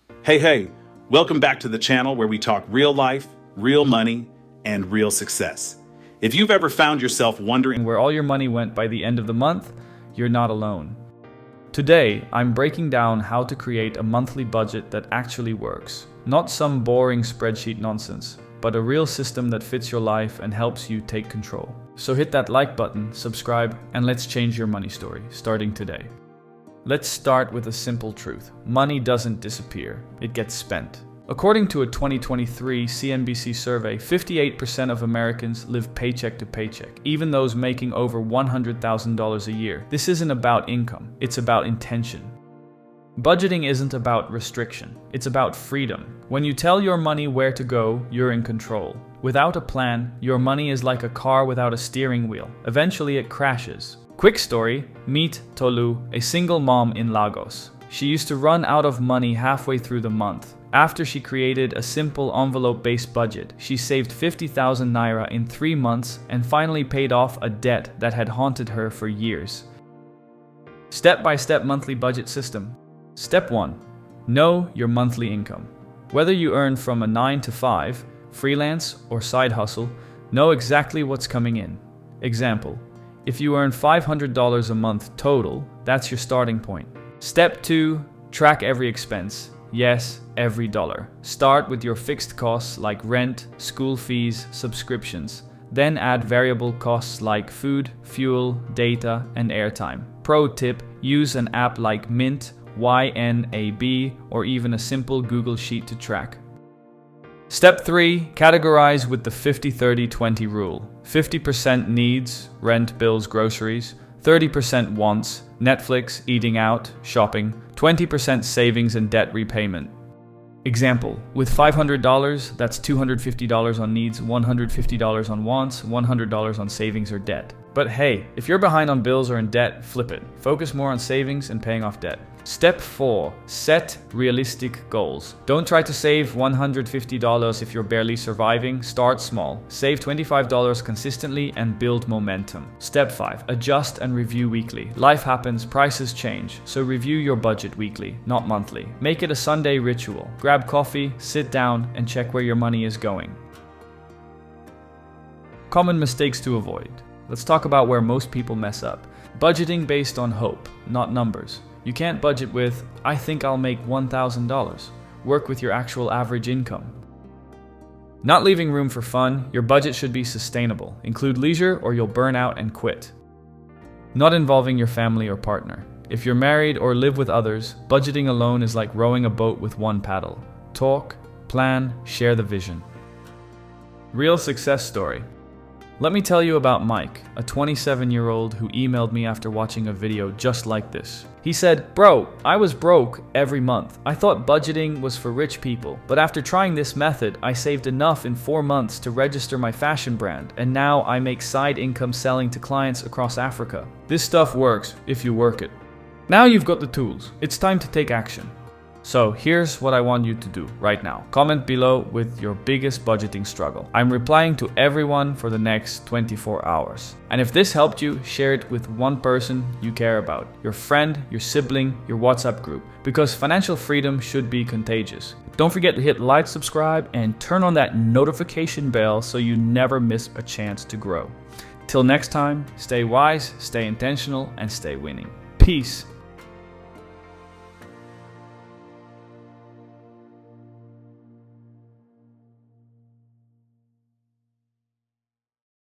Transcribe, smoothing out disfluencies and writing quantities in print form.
Hey, welcome back to the channel where we talk real life, real money, and real success. If you've ever found yourself wondering Where all your money went by the end of the month, you're not alone. Today, I'm breaking down how to create a monthly budget that actually works. Not some boring spreadsheet nonsense, but a real system that fits your life and helps you take control. So hit that like button, subscribe, and let's change your money story, starting today. Let's start with a simple truth. Money doesn't disappear, it gets spent. According to a 2023 CNBC survey, 58% of Americans live paycheck to paycheck, even those making over $100,000 a year. This isn't about income, it's about intention. Budgeting isn't about restriction, it's about freedom. When you tell your money where to go, you're in control. Without a plan, your money is like a car without a steering wheel. Eventually it crashes. Quick story, meet Tolu, a single mom in Lagos. She used to run out of money halfway through the month. After she created a simple envelope-based budget, she saved 50,000 naira in 3 months and finally paid off a debt that had haunted her for years. Step-by-step monthly budget system. Step 1. Know your monthly income. Whether you earn from a 9 to 5, freelance, or side hustle, know exactly what's coming in. Example. If you earn $500 a month total, that's your starting point. Step 2. Track every expense. Yes, every dollar. Start with your fixed costs like rent, school fees, subscriptions. Then add variable costs like food, fuel, data, and airtime. Pro tip, use an app like Mint, YNAB, or even a simple Google Sheet to track. Step 3. Categorize with the 50-30-20 rule. 50% needs, rent, bills, groceries. 30% wants, Netflix, eating out, shopping. 20% savings and debt repayment. Example, with $500, that's $250 on needs, $150 on wants, $100 on savings or debt. But hey, if you're behind on bills or in debt, flip it. Focus more on savings and paying off debt. Step 4. Set realistic goals. Don't try to save $150 if you're barely surviving. Start small. Save $25 consistently and build momentum. Step 5. Adjust and review weekly. Life happens, prices change, so review your budget weekly, not monthly. Make it a Sunday ritual. Grab coffee, sit down, and check where your money is going. Common mistakes to avoid. Let's talk about where most people mess up. Budgeting based on hope, not numbers. You can't budget with, I think I'll make $1,000. Work with your actual average income. Not leaving room for fun, your budget should be sustainable. Include leisure or you'll burn out and quit. Not involving your family or partner. If you're married or live with others, budgeting alone is like rowing a boat with one paddle. Talk, plan, share the vision. Real success story. Let me tell you about Mike, a 27-year-old who emailed me after watching a video just like this. He said, "Bro, I was broke every month. I thought budgeting was for rich people, but after trying this method, I saved enough in 4 months to register my fashion brand, and now I make side income selling to clients across Africa. This stuff works if you work it." Now you've got the tools. It's time to take action. So here's what I want you to do right now. Comment below with your biggest budgeting struggle. I'm replying to everyone for the next 24 hours. And if this helped you, share it with one person you care about. Your friend, your sibling, your WhatsApp group. Because financial freedom should be contagious. Don't forget to hit like, subscribe, and turn on that notification bell so you never miss a chance to grow. Till next time, stay wise, stay intentional, and stay winning. Peace.